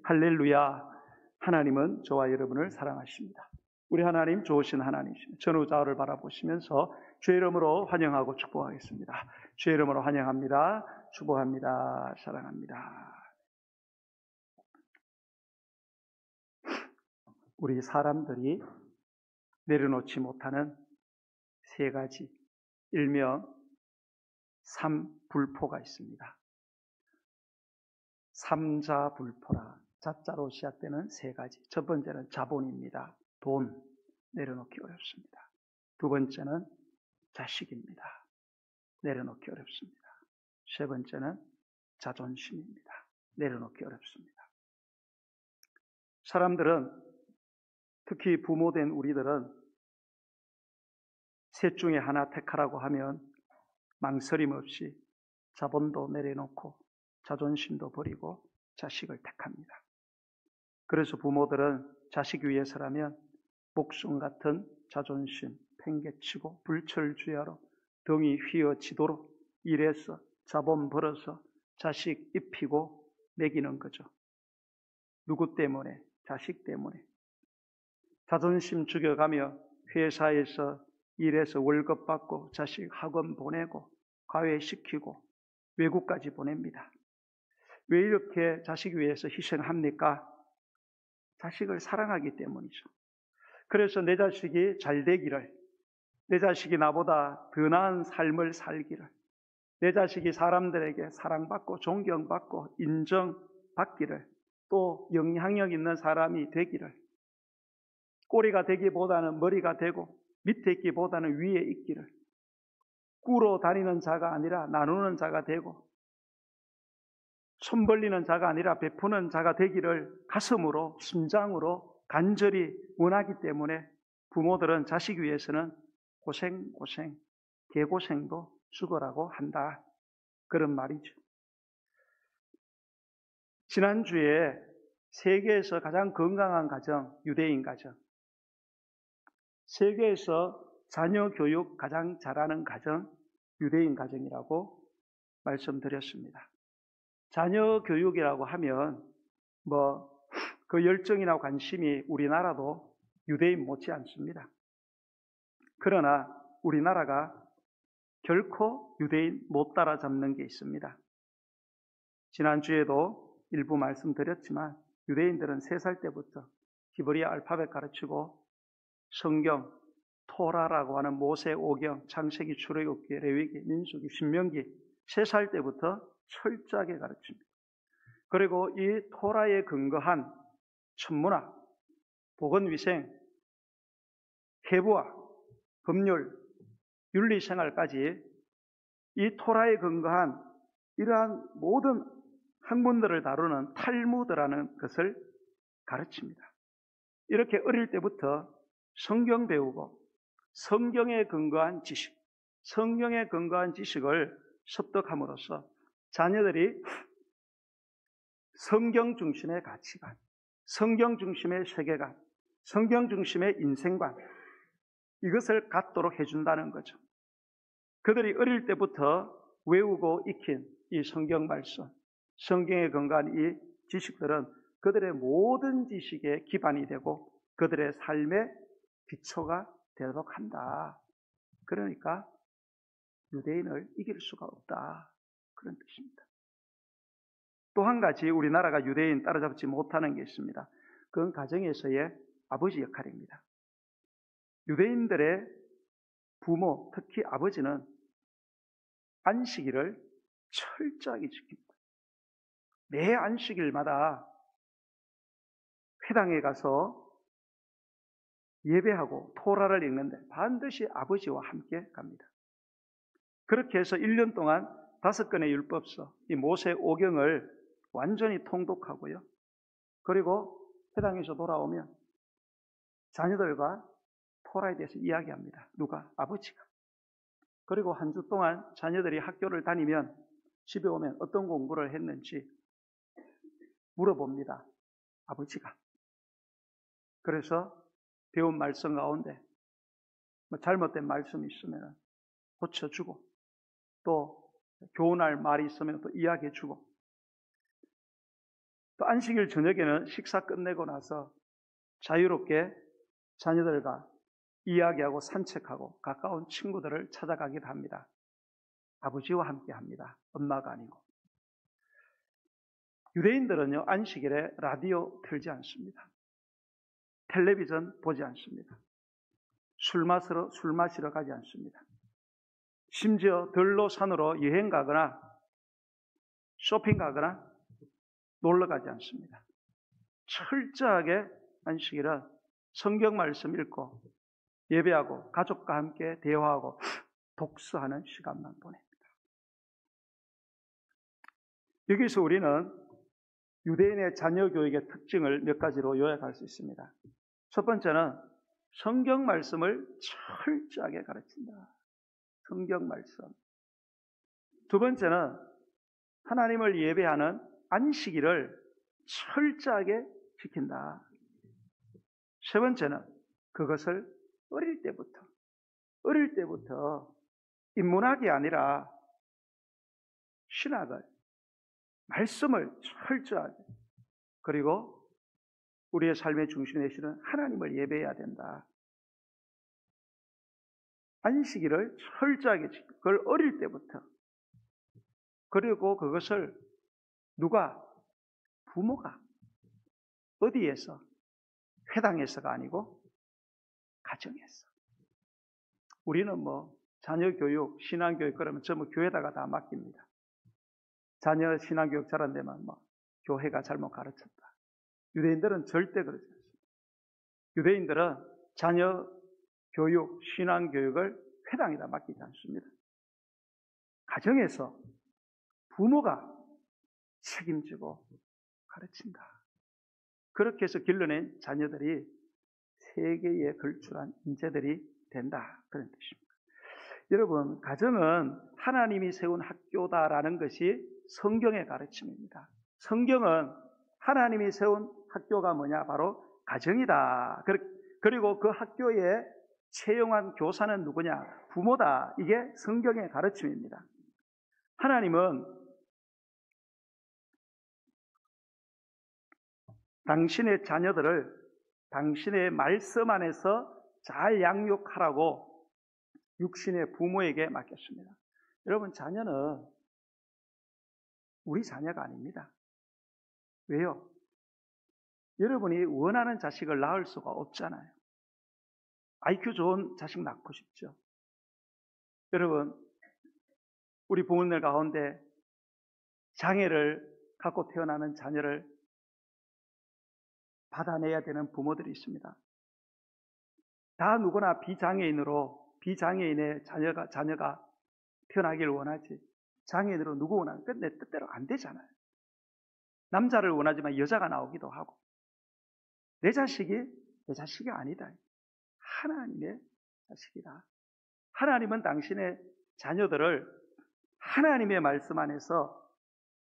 할렐루야. 하나님은 저와 여러분을 사랑하십니다. 우리 하나님 좋으신 하나님이십니다. 전후좌우를 바라보시면서 주의 이름으로 환영하고 축복하겠습니다. 주의 이름으로 환영합니다. 축복합니다. 사랑합니다. 우리 사람들이 내려놓지 못하는 세 가지, 일명 삼불포가 있습니다. 삼자불포라, 자자로 시작되는 세 가지. 첫 번째는 자본입니다. 돈, 내려놓기 어렵습니다. 두 번째는 자식입니다. 내려놓기 어렵습니다. 세 번째는 자존심입니다. 내려놓기 어렵습니다. 사람들은, 특히 부모된 우리들은 셋 중에 하나 택하라고 하면 망설임 없이 자본도 내려놓고 자존심도 버리고 자식을 택합니다. 그래서 부모들은 자식 위해서라면 목숨 같은 자존심 팽개치고 불철주야로 등이 휘어지도록 일해서 자본 벌어서 자식 입히고 먹이는 거죠. 누구 때문에? 자식 때문에. 자존심 죽여가며 회사에서 일해서 월급 받고 자식 학원 보내고 과외시키고 외국까지 보냅니다. 왜 이렇게 자식 위해서 희생합니까? 자식을 사랑하기 때문이죠. 그래서 내 자식이 잘 되기를, 내 자식이 나보다 더 나은 삶을 살기를, 내 자식이 사람들에게 사랑받고 존경받고 인정받기를, 또 영향력 있는 사람이 되기를, 꼬리가 되기보다는 머리가 되고 밑에 있기보다는 위에 있기를, 꾸러 다니는 자가 아니라 나누는 자가 되고 손 벌리는 자가 아니라 베푸는 자가 되기를 가슴으로, 심장으로 간절히 원하기 때문에 부모들은 자식 위해서는 고생, 개고생도 죽어라고 한다. 그런 말이죠. 지난주에 세계에서 가장 건강한 가정, 유대인 가정, 세계에서 자녀 교육 가장 잘하는 가정, 유대인 가정이라고 말씀드렸습니다. 자녀 교육이라고 하면 그 열정이나 관심이 우리나라도 유대인 못지 않습니다. 그러나 우리나라가 결코 유대인 못 따라잡는 게 있습니다. 지난주에도 일부 말씀드렸지만 유대인들은 3살 때부터 히브리 알파벳 가르치고 성경, 토라라고 하는 모세 오경, 창세기, 출애굽기, 레위기, 민수기, 신명기 3살 때부터 철저하게 가르칩니다. 그리고 이 토라에 근거한 천문학, 보건위생, 해부학, 법률, 윤리생활까지 이 토라에 근거한 이러한 모든 학문들을 다루는 탈무드라는 것을 가르칩니다. 이렇게 어릴 때부터 성경 배우고 성경에 근거한 지식, 성경에 근거한 지식을 습득함으로써 자녀들이 성경 중심의 가치관, 성경 중심의 세계관, 성경 중심의 인생관, 이것을 갖도록 해준다는 거죠. 그들이 어릴 때부터 외우고 익힌 이 성경 말씀, 성경에 근거한 이 지식들은 그들의 모든 지식의 기반이 되고 그들의 삶의 기초가 되도록 한다. 그러니까 유대인을 이길 수가 없다. 그런 뜻입니다. 또 한 가지 우리나라가 유대인 따라잡지 못하는 게 있습니다. 그건 가정에서의 아버지 역할입니다. 유대인들의 부모, 특히 아버지는 안식일을 철저하게 지킵니다. 매 안식일마다 회당에 가서 예배하고 토라를 읽는데 반드시 아버지와 함께 갑니다. 그렇게 해서 1년 동안 5건의 율법서, 이 모세 오경을 완전히 통독하고요. 그리고 회당에서 돌아오면 자녀들과 토라에 대해서 이야기합니다. 누가? 아버지가. 그리고 한 주 동안 자녀들이 학교를 다니면 집에 오면 어떤 공부를 했는지 물어봅니다. 아버지가. 그래서 배운 말씀 가운데 잘못된 말씀이 있으면 고쳐주고 또 교훈할 말이 있으면 또 이야기해주고 또 안식일 저녁에는 식사 끝내고 나서 자유롭게 자녀들과 이야기하고 산책하고 가까운 친구들을 찾아가기도 합니다. 아버지와 함께 합니다. 엄마가 아니고. 유대인들은요, 안식일에 라디오 틀지 않습니다. 텔레비전 보지 않습니다. 술 마시러 가지 않습니다. 심지어 들로 산으로 여행 가거나 쇼핑 가거나 놀러 가지 않습니다. 철저하게 안식일은 성경 말씀 읽고 예배하고 가족과 함께 대화하고 독서하는 시간만 보냅니다. 여기서 우리는 유대인의 자녀 교육의 특징을 몇 가지로 요약할 수 있습니다. 첫 번째는 성경 말씀을 철저하게 가르친다. 성경 말씀. 두 번째는 하나님을 예배하는 안식일을 철저하게 지킨다. 세 번째는 그것을 어릴 때부터 인문학이 아니라 신학을, 말씀을 철저하게, 그리고 우리의 삶의 중심에 되시는 하나님을 예배해야 된다. 안식일을 철저하게 지키고 그걸 어릴 때부터, 그리고 그것을 누가? 부모가. 어디에서? 회당에서가 아니고 가정에서. 우리는 자녀 교육, 신앙 교육 그러면 전부 교회에다가 다 맡깁니다. 자녀 신앙 교육 잘안 되면 교회가 잘못 가르쳤다. 유대인들은 절대 그러지 않습니다. 유대인들은 자녀 교육, 신앙 교육을 회당에다 맡기지 않습니다. 가정에서 부모가 책임지고 가르친다. 그렇게 해서 길러낸 자녀들이 세계에 걸출한 인재들이 된다. 그런 뜻입니다. 여러분, 가정은 하나님이 세운 학교다라는 것이 성경의 가르침입니다. 성경은 하나님이 세운 학교가 뭐냐? 바로 가정이다. 그리고 그 학교에 채용한 교사는 누구냐? 부모다. 이게 성경의 가르침입니다. 하나님은 당신의 자녀들을 당신의 말씀 안에서 잘 양육하라고 육신의 부모에게 맡겼습니다. 여러분, 자녀는 우리 자녀가 아닙니다. 왜요? 여러분이 원하는 자식을 낳을 수가 없잖아요. IQ 좋은 자식 낳고 싶죠. 여러분, 우리 부모님들 가운데 장애를 갖고 태어나는 자녀를 받아내야 되는 부모들이 있습니다. 다 누구나 비장애인의 자녀가 태어나기를 원하지. 장애인으로 누구 원하는? 내 뜻대로 안 되잖아요. 남자를 원하지만 여자가 나오기도 하고. 내 자식이 아니다. 하나님의 자식이다. 하나님은 당신의 자녀들을 하나님의 말씀 안에서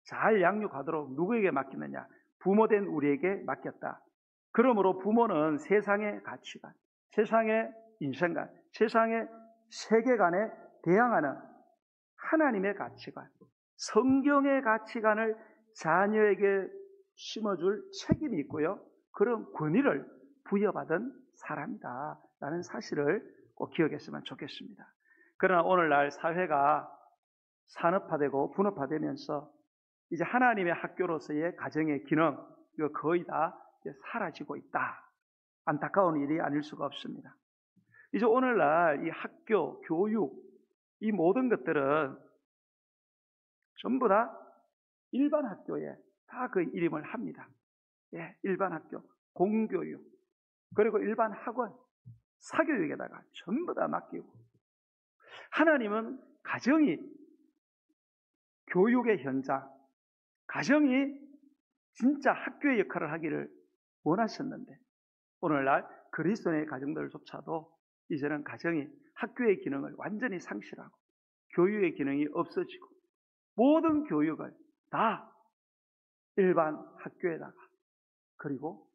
잘 양육하도록 누구에게 맡겼느냐? 부모된 우리에게 맡겼다. 그러므로 부모는 세상의 가치관, 세상의 인생관, 세상의 세계관에 대항하는 하나님의 가치관, 성경의 가치관을 자녀에게 심어줄 책임이 있고요. 그런 권위를 부여받은 사람이다 라는 사실을 꼭 기억했으면 좋겠습니다. 그러나 오늘날 사회가 산업화되고 분업화되면서 이제 하나님의 학교로서의 가정의 기능, 이거 거의 다 사라지고 있다. 안타까운 일이 아닐 수가 없습니다. 이제 오늘날 이 학교, 교육, 이 모든 것들은 전부 다 일반 학교에 다 그 이름을 합니다. 예, 일반 학교, 공교육, 그리고 일반 학원, 사교육에다가 전부 다 맡기고, 하나님은 가정이 교육의 현장, 가정이 진짜 학교의 역할을 하기를 원하셨는데, 오늘날 그리스도인의 가정들조차도 이제는 가정이 학교의 기능을 완전히 상실하고 교육의 기능이 없어지고 모든 교육을 다 일반 학교에다가 그리고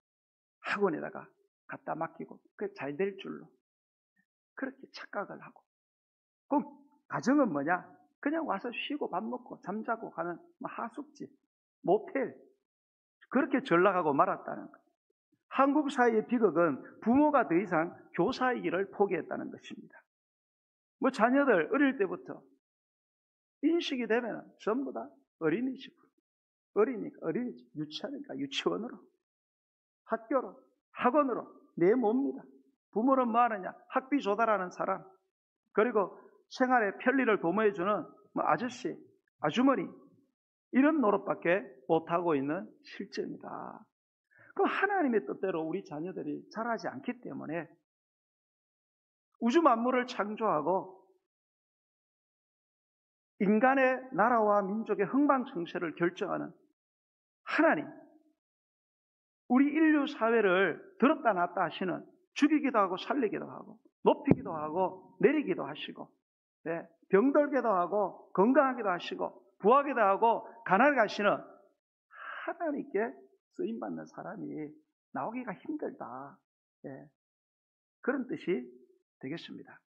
학원에다가 갖다 맡기고 그게 잘 될 줄로 그렇게 착각을 하고, 그럼 가정은 뭐냐? 그냥 와서 쉬고 밥 먹고 잠자고 가는 하숙집, 모텔, 그렇게 전락하고 말았다는 거예요. 한국 사회의 비극은 부모가 더 이상 교사이기를 포기했다는 것입니다. 뭐 자녀들 어릴 때부터 인식이 되면 전부 다 어린이집으로, 어린이집, 유치하니까 유치원으로, 학교로, 학원으로 내모읍니다. 부모는 뭐 하느냐? 학비 조달하는 사람, 그리고 생활의 편리를 도모해주는 뭐 아저씨, 아주머니, 이런 노릇밖에 못하고 있는 실제입니다. 그 하나님의 뜻대로 우리 자녀들이 자라지 않기 때문에 우주 만물을 창조하고 인간의 나라와 민족의 흥망성쇠를 결정하는 하나님, 우리 인류 사회를 들었다 놨다 하시는, 죽이기도 하고 살리기도 하고 높이기도 하고 내리기도 하시고, 병들게도 하고 건강하기도 하시고 부하기도 하고 가난하게 하시는 하나님께 쓰임받는 사람이 나오기가 힘들다. 그런 뜻이 되겠습니다.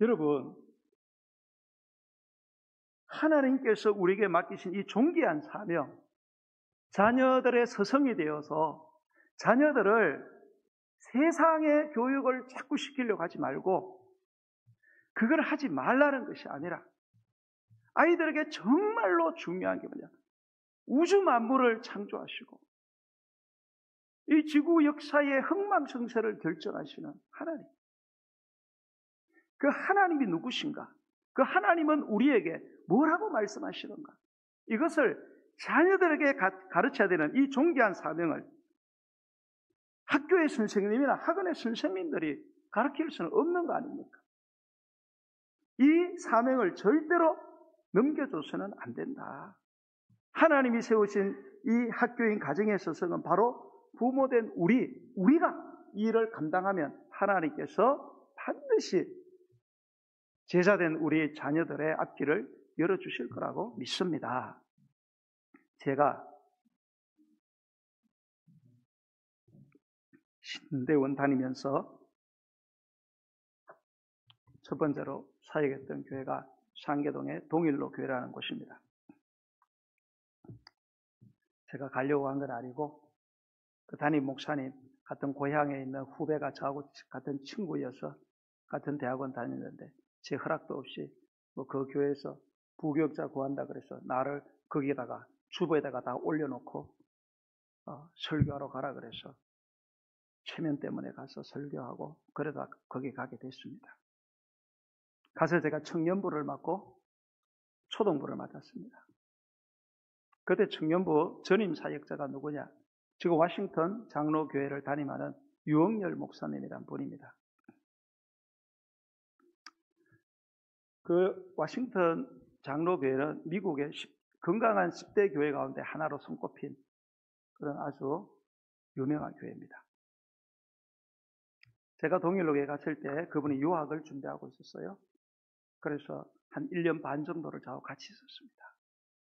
여러분, 하나님께서 우리에게 맡기신 이 존귀한 사명, 자녀들의 서성이 되어서 자녀들을 세상의 교육을 자꾸 시키려고 하지 말고 그걸 하지 말라는 것이 아니라 아이들에게 정말로 중요한 게 뭐냐? 우주 만물을 창조하시고 이 지구 역사의 흥망성쇠를 결정하시는 하나님. 그 하나님이 누구신가? 그 하나님은 우리에게 뭐라고 말씀하시는가? 이것을 자녀들에게 가르쳐야 되는 이 존귀한 사명을 학교의 선생님이나 학원의 선생님들이 가르칠 수는 없는 거 아닙니까? 이 사명을 절대로 넘겨줘서는 안 된다. 하나님이 세우신 이 학교인 가정에 있어서는 바로 부모된 우리가 이 일을 감당하면 하나님께서 반드시 제자된 우리 자녀들의 앞길을 열어주실 거라고 믿습니다. 제가 신대원 다니면서 첫 번째로 사역했던 교회가 상계동의 동일로 교회라는 곳입니다. 제가 가려고 한 건 아니고 그 담임 목사님 같은 고향에 있는 후배가 저하고 같은 친구여서 같은 대학원 다녔는데 제 허락도 없이 뭐 그 교회에서 부교육자 구한다 그래서 나를 거기에다가 주보에다가 다 올려놓고 설교하러 가라 그래서 체면 때문에 가서 설교하고 그러다 거기 가게 됐습니다. 가서 제가 청년부를 맡고 초등부를 맡았습니다. 그때 청년부 전임 사역자가 누구냐? 지금 워싱턴 장로교회를 담임하는 유억열 목사님이란 분입니다. 그 워싱턴 장로교회는 미국의 건강한 10대 교회 가운데 하나로 손꼽힌 그런 아주 유명한 교회입니다. 제가 동일로교회 갔을 때 그분이 유학을 준비하고 있었어요. 그래서 한 1년 반 정도를 저하고 같이 있었습니다.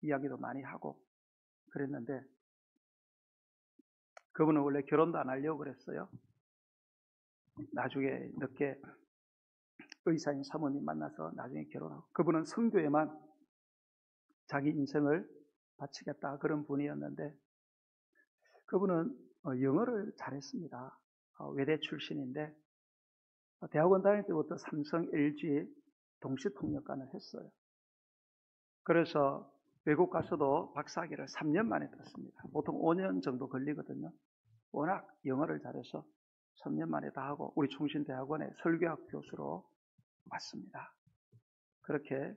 이야기도 많이 하고 그랬는데 그분은 원래 결혼도 안 하려고 그랬어요. 나중에 늦게 의사인 사모님 만나서 나중에 결혼하고, 그분은 선교에만 자기 인생을 바치겠다 그런 분이었는데 그분은 영어를 잘했습니다. 외대 출신인데 대학원 다닐 때부터 삼성, LG 동시통역관을 했어요. 그래서 외국 가서도 박사학위를 3년 만에 땄습니다. 보통 5년 정도 걸리거든요. 워낙 영어를 잘해서 3년 만에 다 하고 우리 총신대학원에 설교학 교수로 왔습니다. 그렇게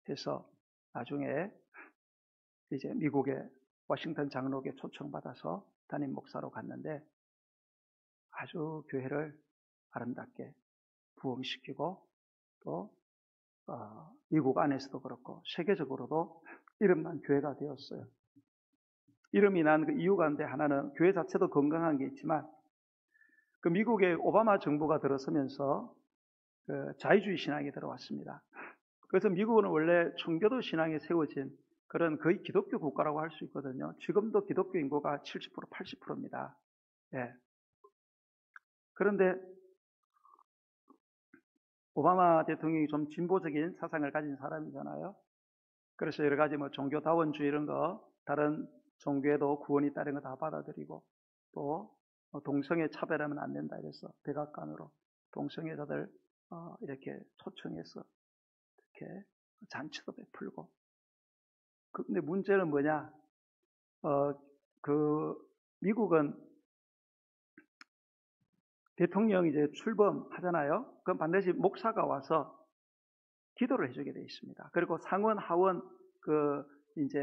해서 나중에 이제 미국의 워싱턴 장로교에 초청받아서 담임 목사로 갔는데 아주 교회를 아름답게 부흥시키고 또 미국 안에서도 그렇고 세계적으로도 이름난 교회가 되었어요. 이름이 난 그 이유 가운데 하나는 교회 자체도 건강한 게 있지만 그 미국의 오바마 정부가 들어서면서 그 자유주의 신앙이 들어왔습니다. 그래서 미국은 원래 청교도 신앙에 세워진 그런 거의 기독교 국가라고 할 수 있거든요. 지금도 기독교 인구가 70%, 80%입니다. 예. 그런데 오바마 대통령이 좀 진보적인 사상을 가진 사람이잖아요. 그래서 여러 가지 뭐 종교다원주의 이런 거 다른 종교에도 구원이 있다는 거 다 받아들이고 또 동성애 차별하면 안 된다 이래서 백악관으로 동성애자들 이렇게 초청해서 이렇게 잔치도 베풀고. 근데 문제는 뭐냐? 미국은 대통령이 이제 출범하잖아요. 그럼 반드시 목사가 와서 기도를 해주게 되어 있습니다. 그리고 상원, 하원 이제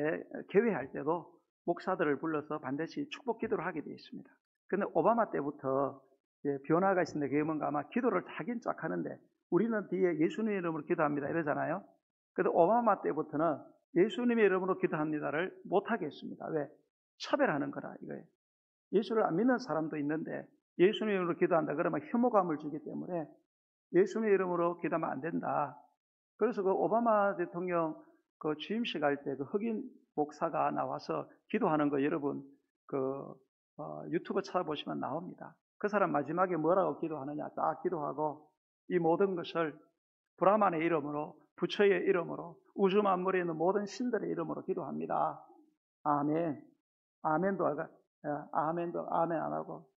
개회할 때도 목사들을 불러서 반드시 축복 기도를 하게 되어 있습니다. 그런데 오바마 때부터 이제 변화가 있는데 그게 뭔가 아마 기도를 하긴 쫙 하는데 우리는 뒤에 예수님의 이름으로 기도합니다 이러잖아요. 그런데 오바마 때부터는 예수님의 이름으로 기도합니다를 못하게 했습니다. 왜? 차별하는 거라 이거예요. 예수를 안 믿는 사람도 있는데 예수님의 이름으로 기도한다 그러면 혐오감을 주기 때문에 예수님의 이름으로 기도하면 안 된다. 그래서 그 오바마 대통령 취임식 할 때 흑인 목사가 나와서 기도하는 거 여러분 유튜브 찾아보시면 나옵니다. 그 사람 마지막에 뭐라고 기도하느냐 딱 기도하고 이 모든 것을 브라만의 이름으로 부처의 이름으로 우주 만물에 있는 모든 신들의 이름으로 기도합니다. 아멘. 아멘도 아멘 안 하고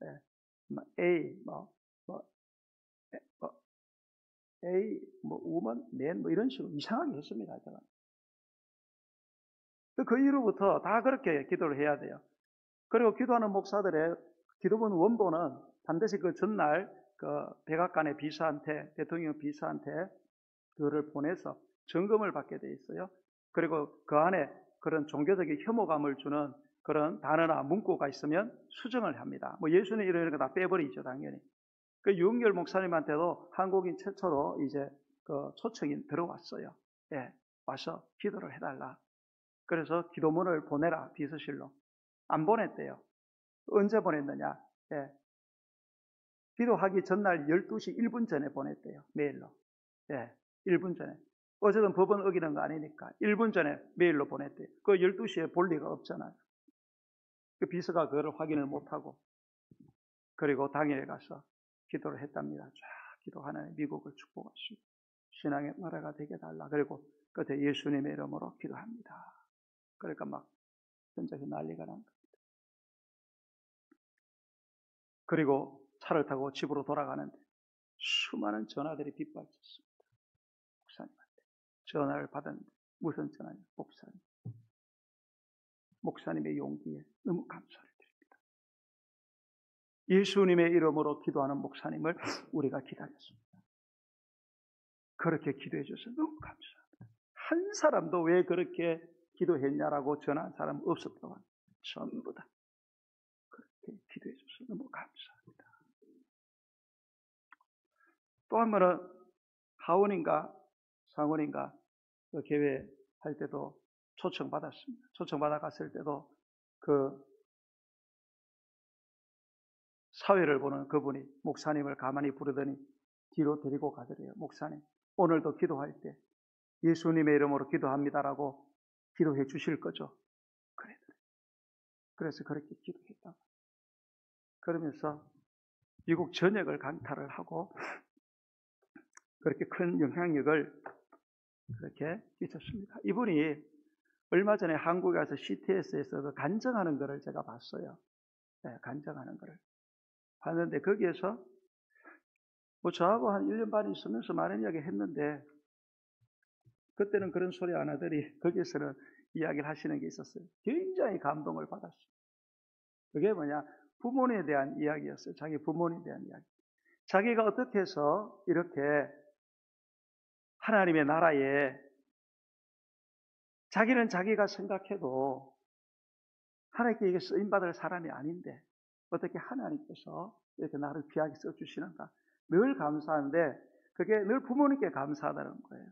우먼, 맨 이런 식으로 이상하게 했습니다. 제가. 그 이후부터 다 그렇게 기도를 해야 돼요. 그리고 기도하는 목사들의 기도문 원본은 반드시 그 전날 백악관의 비서한테 대통령 비서한테 그거를 보내서 점검을 받게 돼 있어요. 그리고 그 안에 그런 종교적인 혐오감을 주는 그런 단어나 문구가 있으면 수정을 합니다. 예수님 이런 거 다 빼버리죠, 당연히. 유은결 목사님한테도 한국인 최초로 이제 초청이 들어왔어요. 예, 와서 기도를 해달라. 그래서 기도문을 보내라, 비서실로. 안 보냈대요. 언제 보냈느냐? 예. 기도하기 전날 12시 1분 전에 보냈대요. 메일로. 예, 1분 전에. 어쨌든 법은 어기는 거 아니니까 1분 전에 메일로 보냈대요. 12시에 볼 리가 없잖아요. 그 비서가 그거를 확인을 못하고 그리고 당일에 가서 기도를 했답니다. 쫙 기도하는 미국을 축복하시고 신앙의 나라가 되게 달라. 그리고 그때 예수님의 이름으로 기도합니다. 그러니까 막 전적인 난리가 난 겁니다. 그리고 차를 타고 집으로 돌아가는데 수많은 전화들이 빗발쳤습니다. 목사님한테 전화를 받았는데 무슨 전화냐? 목사님의 용기에 너무 감사를 드립니다. 예수님의 이름으로 기도하는 목사님을 우리가 기다렸습니다. 그렇게 기도해 주셔서 너무 감사합니다. 한 사람도 왜 그렇게 기도했냐라고 전화한 사람 없었다고 합니다. 전부 다 그렇게 기도해 주셔서 너무 감사합니다. 또 한 번은 하원인가 상원인가 그 개회할 때도 초청받았습니다. 초청받아 갔을 때도 사회를 보는 그분이 목사님을 가만히 부르더니 뒤로 데리고 가더래요. 목사님, 오늘도 기도할 때 예수님의 이름으로 기도합니다라고 기도해 주실 거죠? 그래더래요. 그래서 그렇게 기도했다고. 그러면서 미국 전역을 강탈을 하고 그렇게 큰 영향력을 그렇게 끼쳤습니다. 이분이 얼마 전에 한국에 가서 CTS에서 간증하는 거를 제가 봤어요. 네, 간증하는 거를 봤는데 거기에서 저하고 한 1년 반 있으면서 많은 이야기 했는데 그때는 그런 소리 안 하더니 거기에서는 이야기를 하시는 게 있었어요. 굉장히 감동을 받았어요. 그게 뭐냐? 부모님에 대한 이야기였어요. 자기 부모님에 대한 이야기. 자기가 어떻게 해서 이렇게 하나님의 나라에 자기는 자기가 생각해도 하나님께 이게 쓰임받을 사람이 아닌데 어떻게 하나님께서 이렇게 나를 귀하게 써주시는가 늘 감사한데 그게 늘 부모님께 감사하다는 거예요.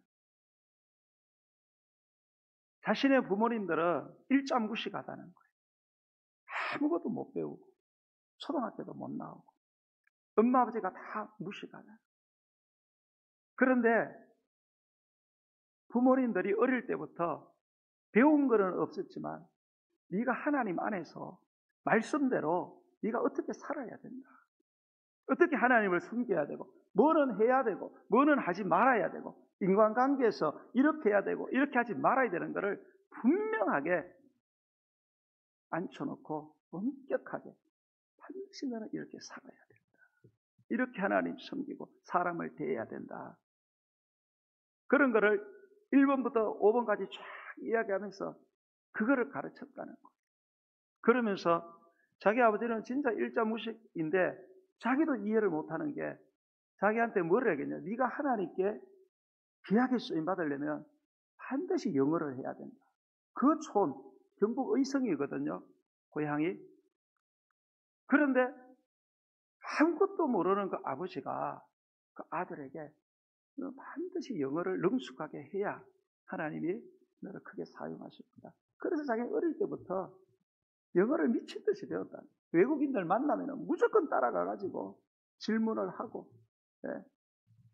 자신의 부모님들은 일자무식하다는 거예요. 아무것도 못 배우고 초등학교도 못 나오고 엄마 아버지가 다 무식하다. 그런데 부모님들이 어릴 때부터 배운 거는 없었지만 네가 하나님 안에서 말씀대로 네가 어떻게 살아야 된다. 어떻게 하나님을 섬겨야 되고 뭐는 해야 되고 뭐는 하지 말아야 되고 인간관계에서 이렇게 해야 되고 이렇게 하지 말아야 되는 것을 분명하게 앉혀놓고 엄격하게 반드시 너는 이렇게 살아야 된다. 이렇게 하나님 섬기고 사람을 대해야 된다. 그런 거를 1번부터 5번까지 쫙 이야기하면서 그거를 가르쳤다는 거예요. 그러면서 자기 아버지는 진짜 일자무식인데 자기도 이해를 못하는 게 자기한테 뭐를 하겠냐. 네가 하나님께 귀하게 쓰임받으려면 반드시 영어를 해야 된다. 그 촌, 경북 의성이거든요. 고향이. 그런데 아무것도 모르는 그 아버지가 그 아들에게 너 반드시 영어를 능숙하게 해야 하나님이 너를 크게 사용하십니다. 그래서 자기 어릴 때부터 영어를 미친 듯이 배웠다. 외국인들 만나면 무조건 따라가가지고 질문을 하고, 예.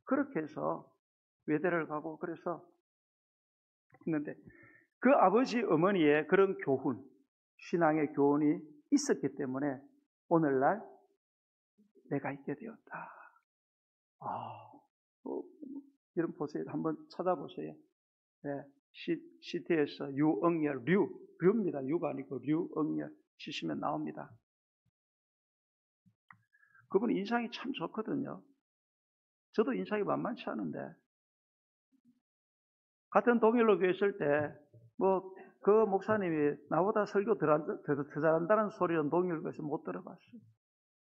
그렇게 해서 외대를 가고 그래서 했는데 그 아버지 어머니의 그런 교훈, 신앙의 교훈이 있었기 때문에 오늘날 내가 있게 되었다. 여러분 보세요. 한번 찾아보세요. 네, 시티에서 유응열, 류입니다. 유가 아니고 류응열 치시면 나옵니다. 그분 인상이 참 좋거든요. 저도 인상이 만만치 않은데 같은 동일로 교회 있을 때 그 목사님이 나보다 설교 더 잘한다는 소리는 동일교에서 못 들어봤어요.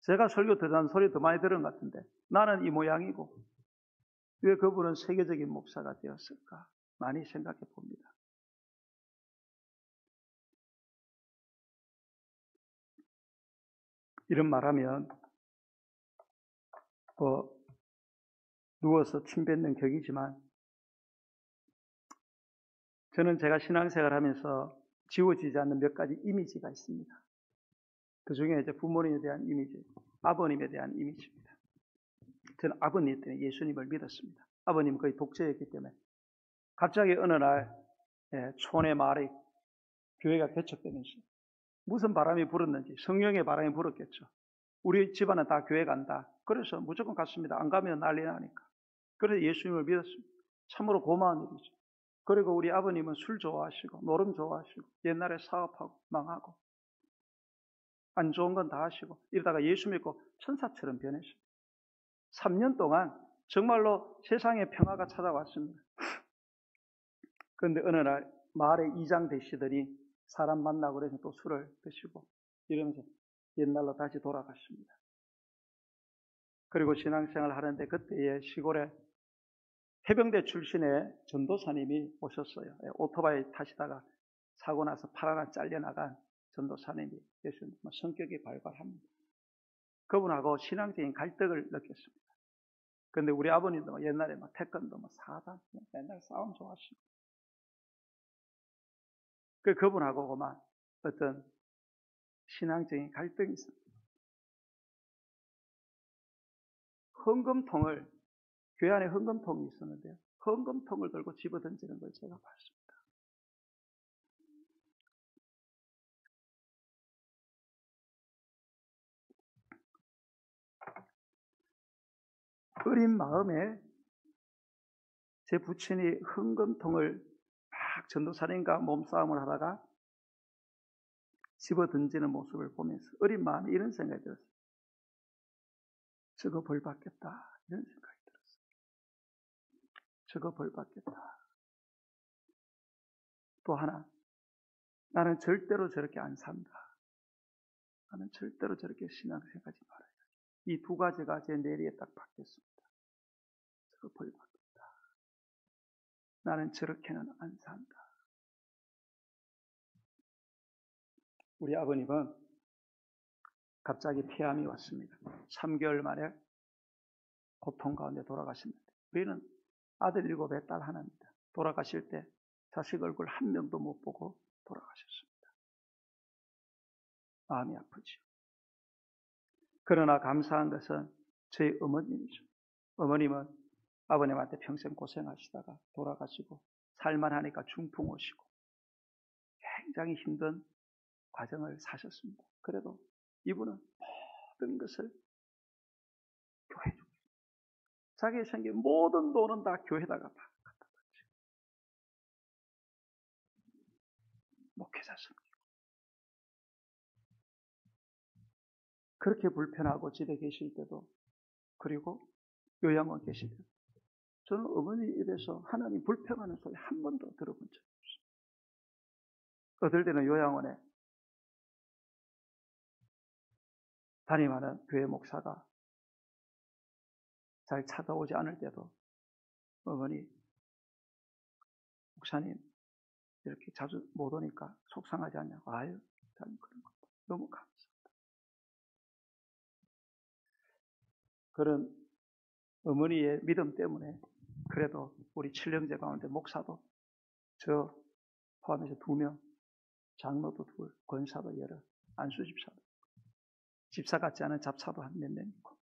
제가 설교 더 잘하는 소리 더 많이 들은 것 같은데 나는 이 모양이고 왜 그분은 세계적인 목사가 되었을까? 많이 생각해 봅니다. 이런 말하면 누워서 침 뱉는 격이지만 저는 제가 신앙생활 하면서 지워지지 않는 몇 가지 이미지가 있습니다. 그 중에 이제 부모님에 대한 이미지, 아버님에 대한 이미지입니다. 저는 아버님 때문에 예수님을 믿었습니다. 아버님은 거의 독재였기 때문에 갑자기 어느 날 촌의 마을에 교회가 개척되면서 무슨 바람이 불었는지 성령의 바람이 불었겠죠. 우리 집안은 다 교회 간다. 그래서 무조건 갔습니다. 안 가면 난리 나니까. 그래서 예수님을 믿었습니다. 참으로 고마운 일이죠. 그리고 우리 아버님은 술 좋아하시고 노름 좋아하시고 옛날에 사업하고 망하고 안 좋은 건 다 하시고 이러다가 예수 믿고 천사처럼 변했습니다. 3년 동안 정말로 세상에 평화가 찾아왔습니다. 그런데 어느 날 마을의 이장 되시더니 사람 만나고 그래서 또 술을 드시고 이러면서 옛날로 다시 돌아갔습니다. 그리고 신앙생활을 하는데 그때에 시골에 해병대 출신의 전도사님이 오셨어요. 오토바이 타시다가 사고 나서 팔 하나 잘려나간 전도사님이 계신 성격이 발발합니다. 그분하고 신앙적인 갈등을 느꼈습니다. 그런데 우리 아버님도 옛날에 태권도 사단 맨날 싸움 좋아하시고 그분하고 어떤 신앙적인 갈등이 있습니다. 헌금통을 교회 안에 헌금통이 있었는데요. 헌금통을 들고 집어던지는 걸 제가 봤습니다. 어린 마음에 제 부친이 헌금통을 막 전도사님과 몸싸움을 하다가 집어던지는 모습을 보면서 어린 마음에 이런 생각이 들었어요. 저거 벌 받겠다. 이런 생각이 들었어요. 저거 벌 받겠다. 또 하나, 나는 절대로 저렇게 안 산다. 나는 절대로 저렇게 신앙생활하지 말아야지. 이 두 가지가 제 뇌리에 딱 박혔습니다. 저거 벌 받겠다. 나는 저렇게는 안 산다. 우리 아버님은 갑자기 폐암이 왔습니다. 3개월 만에 고통 가운데 돌아가십니다. 우리는 아들 7에 딸 하나입니다. 돌아가실 때 자식 얼굴 한 명도 못 보고 돌아가셨습니다. 마음이 아프죠. 그러나 감사한 것은 저희 어머님이죠. 어머님은 아버님한테 평생 고생하시다가 돌아가시고 살만하니까 중풍 오시고 굉장히 힘든 과정을 사셨습니다. 그래도 이분은 모든 것을 교회 줍니다. 자기의 생긴 모든 돈은 다 교회에다가 다 갖다 놨죠. 목회자 섬기고 그렇게 불편하고 집에 계실 때도, 그리고 요양원 계실 때도 저는 어머니 입에서 하나님 불평하는 소리 한 번도 들어본 적이 없어요. 어떨 때는 요양원에 담임하는 교회 목사가 잘 찾아오지 않을 때도 어머니, 목사님 이렇게 자주 못 오니까 속상하지 않냐고. 아유, 그런 것 너무 감사합니다. 그런 어머니의 믿음 때문에 그래도 우리 칠형제 가운데 목사도 저 포함해서 2명, 장로도 2, 권사도 여러, 안수집사도, 집사 같지 않은 잡사도 한 몇 명 있고,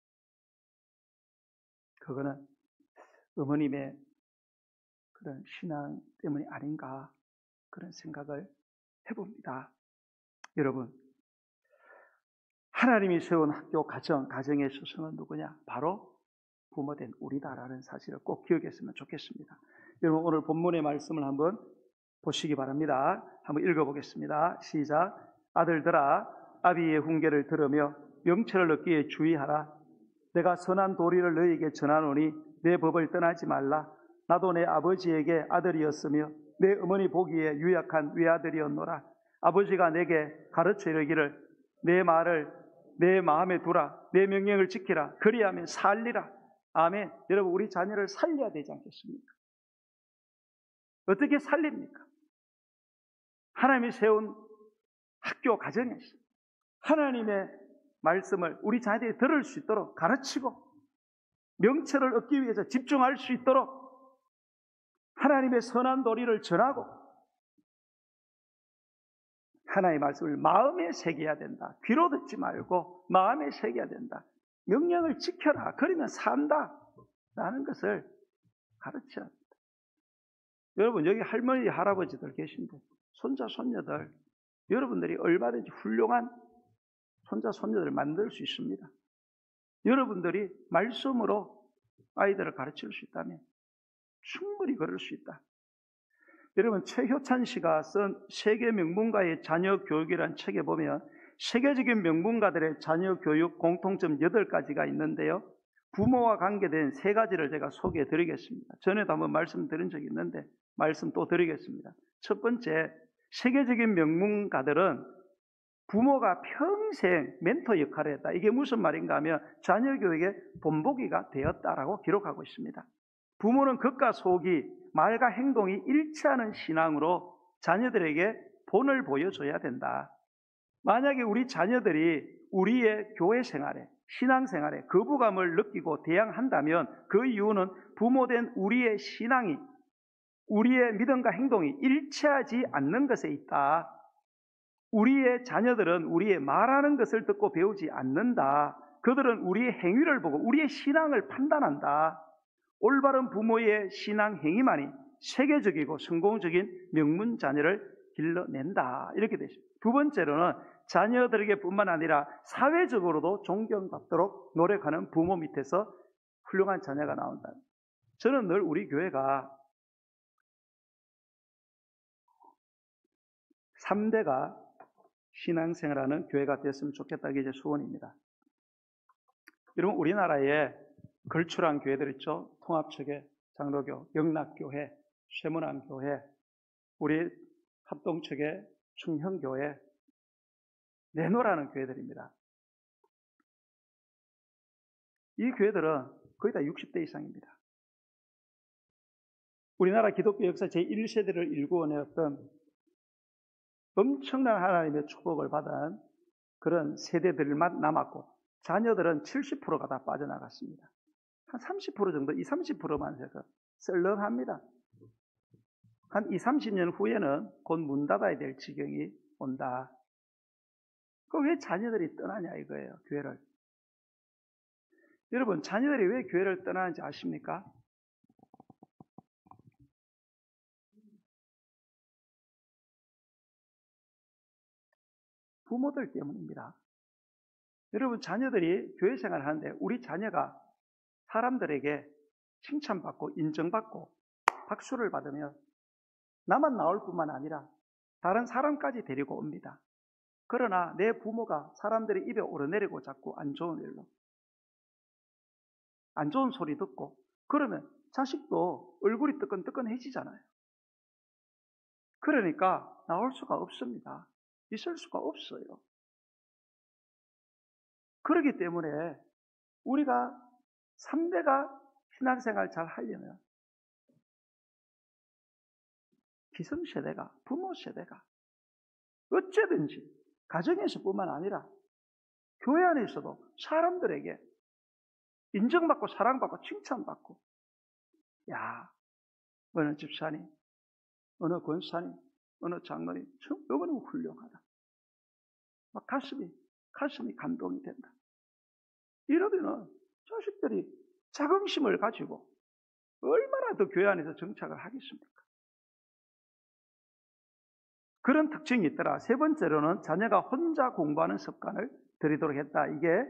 그거는 어머님의 그런 신앙 때문이 아닌가 그런 생각을 해봅니다. 여러분, 하나님이 세운 학교, 가정의 스승은 누구냐? 바로 부모된 우리다라는 사실을 꼭 기억했으면 좋겠습니다. 여러분, 오늘 본문의 말씀을 한번 보시기 바랍니다. 한번 읽어보겠습니다. 시작. 아들들아, 아비의 훈계를 들으며 명철을 얻기에 주의하라. 내가 선한 도리를 너희에게 전하노니 내 법을 떠나지 말라. 나도 내 아버지에게 아들이었으며 내 어머니 보기에 유약한 외아들이었노라. 아버지가 내게 가르쳐 이르기를 내 말을 내 마음에 두라. 내 명령을 지키라. 그리하면 살리라. 아멘. 여러분, 우리 자녀를 살려야 되지 않겠습니까? 어떻게 살립니까? 하나님이 세운 학교 가정에서 하나님의 말씀을 우리 자녀들이 들을 수 있도록 가르치고 명철을 얻기 위해서 집중할 수 있도록 하나님의 선한 도리를 전하고 하나님의 말씀을 마음에 새겨야 된다. 귀로 듣지 말고 마음에 새겨야 된다. 명령을 지켜라. 그러면 산다. 라는 것을 가르쳐야 합니다. 여러분, 여기 할머니, 할아버지들 계신데 손자, 손녀들, 여러분들이 얼마든지 훌륭한 손자, 손녀들을 만들 수 있습니다. 여러분들이 말씀으로 아이들을 가르칠 수 있다면 충분히 그럴 수 있다. 여러분, 최효찬 씨가 쓴 세계 명문가의 자녀 교육이라는 책에 보면 세계적인 명문가들의 자녀 교육 공통점 8가지가 있는데요. 부모와 관계된 3가지를 제가 소개해 드리겠습니다. 전에도 한번 말씀드린 적이 있는데 말씀 또 드리겠습니다. 첫 번째, 세계적인 명문가들은 부모가 평생 멘토 역할을 했다. 이게 무슨 말인가 하면 자녀 교육의 본보기가 되었다라고 기록하고 있습니다. 부모는 겉과 속이, 말과 행동이 일치하는 신앙으로 자녀들에게 본을 보여줘야 된다. 만약에 우리 자녀들이 우리의 교회 생활에, 신앙 생활에 거부감을 느끼고 대항한다면 그 이유는 부모된 우리의 신앙이, 우리의 믿음과 행동이 일치하지 않는 것에 있다. 우리의 자녀들은 우리의 말하는 것을 듣고 배우지 않는다. 그들은 우리의 행위를 보고 우리의 신앙을 판단한다. 올바른 부모의 신앙 행위만이 세계적이고 성공적인 명문 자녀를 길러낸다. 이렇게 되죠. 두 번째로는 자녀들에게 뿐만 아니라 사회적으로도 존경받도록 노력하는 부모 밑에서 훌륭한 자녀가 나온다. 저는 늘 우리 교회가 3대가 신앙생활하는 교회가 됐으면 좋겠다. 이게 제 소원입니다. 여러분, 우리나라에 걸출한 교회들 있죠. 통합체계, 장로교, 영락교회, 쇠문안교회, 우리 합동체계, 충형교회, 내노라는 교회들입니다. 이 교회들은 거의 다 60대 이상입니다. 우리나라 기독교 역사 제1세대를 일구어내었던 엄청난 하나님의 축복을 받은 그런 세대들만 남았고 자녀들은 70%가 다 빠져나갔습니다. 한 30% 정도, 20, 30%만 해서 썰렁합니다. 한 20, 30년 후에는 곧 문 닫아야 될 지경이 온다. 왜 자녀들이 떠나냐 이거예요, 교회를. 여러분, 자녀들이 왜 교회를 떠나는지 아십니까? 부모들 때문입니다. 여러분, 자녀들이 교회 생활을 하는데 우리 자녀가 사람들에게 칭찬받고 인정받고 박수를 받으면 나만 나올 뿐만 아니라 다른 사람까지 데리고 옵니다. 그러나 내 부모가 사람들이 입에 오르내리고 자꾸 안 좋은 일로, 안 좋은 소리 듣고 그러면 자식도 얼굴이 뜨끈뜨끈해지잖아요. 그러니까 나올 수가 없습니다. 있을 수가 없어요. 그렇기 때문에 우리가 3대가 신앙생활 잘 하려면 기성세대가, 부모 세대가 어째든지 가정에서뿐만 아니라 교회 안에서도 사람들에게 인정받고 사랑받고 칭찬받고, 야, 어느 집사님, 어느 권사님, 어느 장로님 너무너무 훌륭하다. 막 가슴이 감동이 된다. 이러면은 자식들이 자긍심을 가지고 얼마나 더 교회 안에서 정착을 하겠습니까? 그런 특징이 있더라. 세 번째로는 자녀가 혼자 공부하는 습관을 들이도록 했다. 이게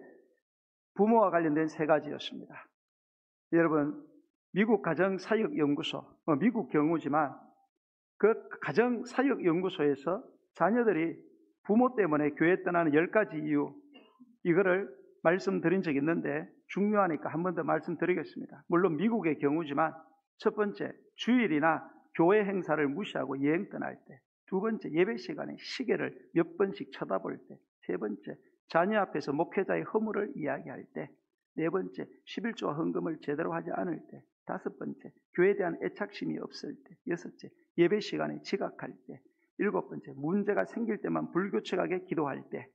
부모와 관련된 세 가지였습니다. 여러분, 미국 가정사역연구소, 미국 경우지만 그 가정사역연구소에서 자녀들이 부모 때문에 교회 떠나는 10가지 이유, 이거를 말씀드린 적이 있는데 중요하니까 한 번 더 말씀드리겠습니다. 물론 미국의 경우지만 첫 번째, 주일이나 교회 행사를 무시하고 여행 떠날 때, 두 번째, 예배 시간에 시계를 몇 번씩 쳐다볼 때, 세 번째, 자녀 앞에서 목회자의 허물을 이야기할 때, 네 번째, 11조와 헌금을 제대로 하지 않을 때, 다섯 번째, 교회에 대한 애착심이 없을 때, 여섯째, 예배 시간에 지각할 때, 일곱 번째, 문제가 생길 때만 불규칙하게 기도할 때,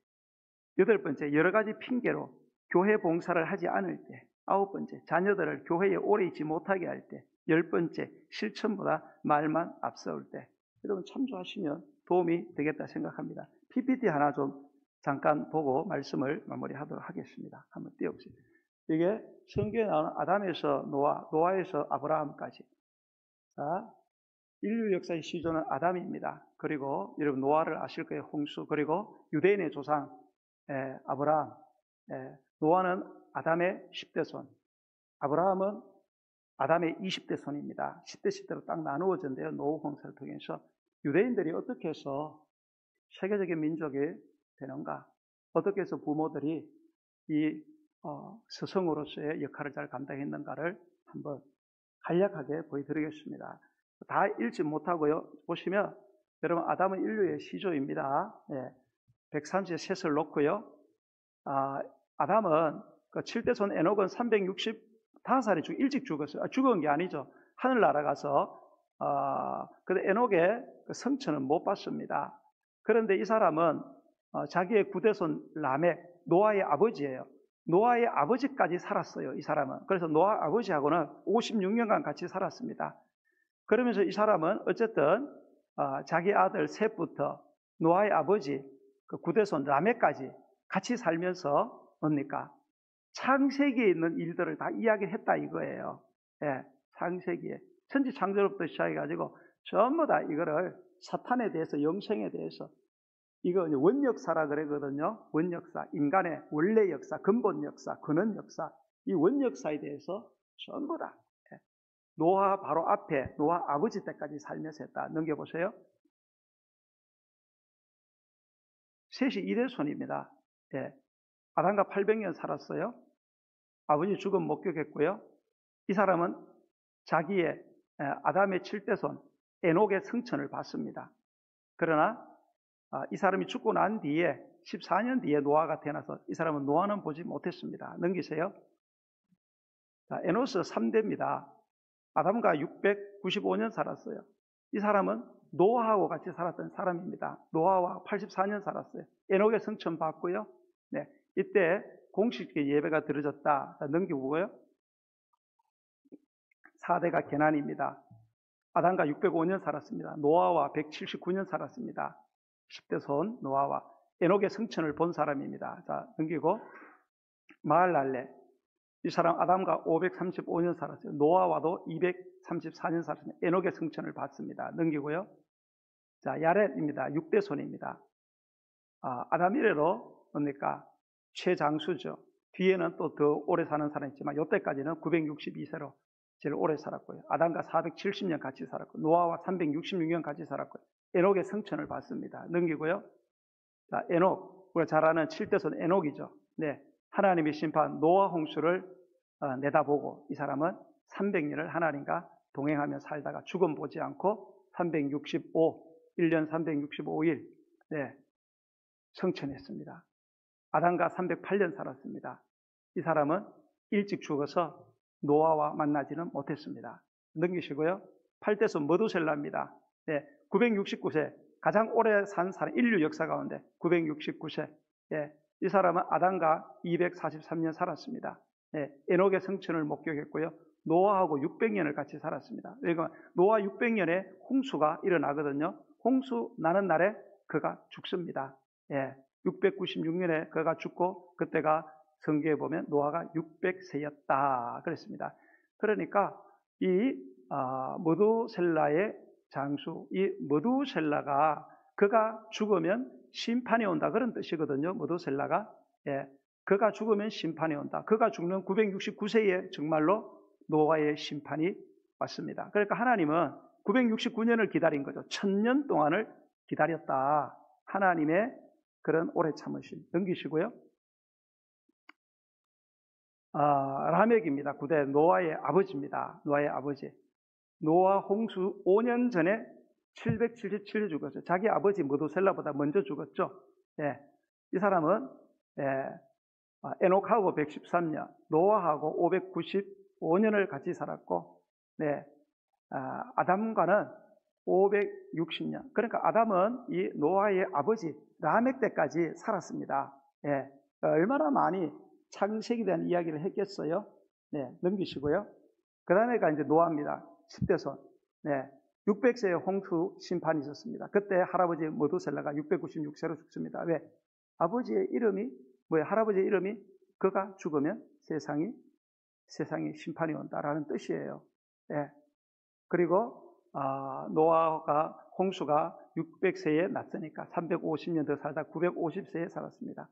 여덟 번째, 여러 가지 핑계로 교회 봉사를 하지 않을 때, 아홉 번째, 자녀들을 교회에 오래 있지 못하게 할 때, 열 번째, 실천보다 말만 앞서올 때. 여러분 참조하시면 도움이 되겠다 생각합니다. PPT 하나 좀 잠깐 보고 말씀을 마무리하도록 하겠습니다. 한번 띄워보세요. 이게 성경에 나오는 아담에서 노아, 노아에서 아브라함까지. 자, 인류 역사의 시조는 아담입니다. 그리고 여러분 노아를 아실 거예요. 홍수. 그리고 유대인의 조상 아브라함. 노아는 아담의 10대 손. 아브라함은 아담의 20대 손입니다. 10대 10대로 딱 나누어졌는데요. 노후 홍수를 통해서 유대인들이 어떻게 해서 세계적인 민족이 되는가? 어떻게 해서 부모들이 이 스승으로서의 역할을 잘 감당했는가를 한번 간략하게 보여드리겠습니다. 다 읽지 못하고요. 보시면 여러분 아담은 인류의 시조입니다. 130셋을 놓고요. 아담은 그 7대 손 에녹은 365살이 일찍 죽었어요. 죽은 게 아니죠. 하늘 날아가서 근데 에녹의 그 성처는 못 봤습니다. 그런데 이 사람은 자기의 9대손 라멕, 노아의 아버지예요. 노아의 아버지까지 살았어요. 이 사람은. 그래서 노아 아버지하고는 56년간 같이 살았습니다. 그러면서 이 사람은 어쨌든 자기 아들 셋부터 노아의 아버지 그 9대손 라멕까지 같이 살면서 뭡니까? 창세기에 있는 일들을 다 이야기했다 이거예요. 창세기에 천지 창조로부터 시작해가지고 전부 다 이거를 사탄에 대해서, 영생에 대해서, 이거 원역사라 그러거든요. 원역사, 인간의 원래 역사, 근본 역사, 근원 역사, 이 원역사에 대해서 전부 다 노아 바로 앞에 노아 아버지 때까지 살면서 했다. 넘겨보세요. 셋이 2대손입니다. 아담과 800년 살았어요. 아버지 죽음 목격했고요. 이 사람은 자기의 아담의 7대손 에녹의 성천을 받습니다. 그러나 이 사람이 죽고 난 뒤에 14년 뒤에 노아가 태어나서 이 사람은 노아는 보지 못했습니다. 넘기세요. 자, 에노스 3대입니다. 아담과 695년 살았어요. 이 사람은 노아하고 같이 살았던 사람입니다. 노아와 84년 살았어요. 에녹의 성천 받고요. 이때 공식적인 예배가 드려졌다. 넘겨보고요. 4대가 게난입니다. 아담과 605년 살았습니다. 노아와 179년 살았습니다. 10대 손 노아와 에녹의 성천을 본 사람입니다. 자, 넘기고 마할랄레. 이 사람 아담과 535년 살았어요. 노아와도 234년 살았습니다. 에녹의 성천을 봤습니다. 넘기고요. 자, 야렛입니다. 6대 손입니다. 아담 이래로 뭡니까? 최장수죠. 뒤에는 또 더 오래 사는 사람이 있지만 이때까지는 962세로 제일 오래 살았고요. 아담과 470년 같이 살았고 노아와 366년 같이 살았고요. 에녹의 성천을 봤습니다. 넘기고요. 자, 에녹, 우리가 잘 아는 7대손 에녹이죠. 네, 하나님의 심판 노아 홍수를 내다보고 이 사람은 300년을 하나님과 동행하며 살다가 죽음 보지 않고 1년 365일 네, 성천했습니다. 아담과 308년 살았습니다. 이 사람은 일찍 죽어서 노아와 만나지는 못했습니다. 넘기시고요. 8대손 머두셀라입니다. 네, 969세 가장 오래 산 사람, 인류 역사 가운데 969세. 예, 이 사람은 아담과 243년 살았습니다. 예, 에녹의 성천을 목격했고요. 노아하고 600년을 같이 살았습니다. 그러니까 노아 600년에 홍수가 일어나거든요. 홍수 나는 날에 그가 죽습니다. 예, 696년에 그가 죽고 그때가 성경에 보면 노아가 600세였다 그랬습니다. 그러니까 이 머두셀라의 장수, 이 머두셀라가 그가 죽으면 심판이 온다 그런 뜻이거든요. 머두셀라가 예, 그가 죽으면 심판이 온다. 그가 죽는 969세에 정말로 노아의 심판이 왔습니다. 그러니까 하나님은 969년을 기다린 거죠. 1000년 동안을 기다렸다. 하나님의 그런 오래 참으심. 넘기시고요. 라멕입니다. 9대 노아의 아버지입니다. 노아의 아버지. 노아 홍수 5년 전에 777년 죽었어요. 자기 아버지 머두셀라보다 먼저 죽었죠. 예, 이 사람은 에녹하고 113년, 노아하고 595년을 같이 살았고, 네, 아담과는 560년. 그러니까 아담은 이 노아의 아버지 라멕 때까지 살았습니다. 예, 얼마나 많이 창세기에 대한 이야기를 했겠어요. 네, 넘기시고요. 그 다음에가 이제 노아입니다. 10대손. 네, 600세의 홍수 심판이 있었습니다. 그때 할아버지 머두셀라가 696세로 죽습니다. 왜? 아버지의 이름이 뭐예요? 할아버지의 이름이 그가 죽으면 세상이 심판이 온다라는 뜻이에요. 예. 그리고 노아가 홍수가 600세에 났으니까 350년 더 살다 950세에 살았습니다.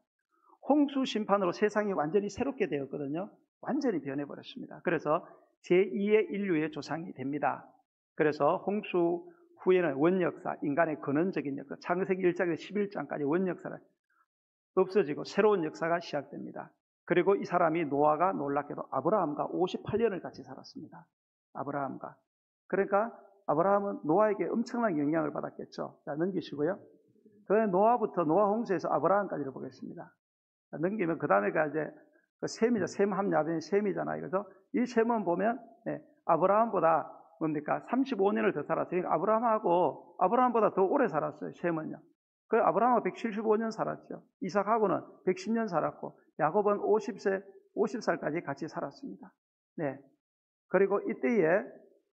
홍수 심판으로 세상이 완전히 새롭게 되었거든요. 완전히 변해버렸습니다. 그래서 제2의 인류의 조상이 됩니다. 그래서 홍수 후에는 원역사, 인간의 근원적인 역사, 창세기 1장에서 11장까지 원역사가 없어지고 새로운 역사가 시작됩니다. 그리고 이 사람이 노아가 놀랍게도 아브라함과 58년을 같이 살았습니다. 아브라함과. 그러니까 아브라함은 노아에게 엄청난 영향을 받았겠죠. 자, 넘기시고요. 그다음에 노아부터 노아 홍수에서 아브라함까지를 보겠습니다. 자, 넘기면 그 다음에가 이제 그 셈이죠. 셈함 야벤이 셈이잖아요. 그래서 이 셈은 보면 아브라함보다 뭡니까? 35년을 더 살았어요. 그러니까 아브라함보다 더 오래 살았어요. 셈은요. 그 아브라함은 175년 살았죠. 이삭하고는 110년 살았고 야곱은 50살까지 같이 살았습니다. 네. 그리고 이때에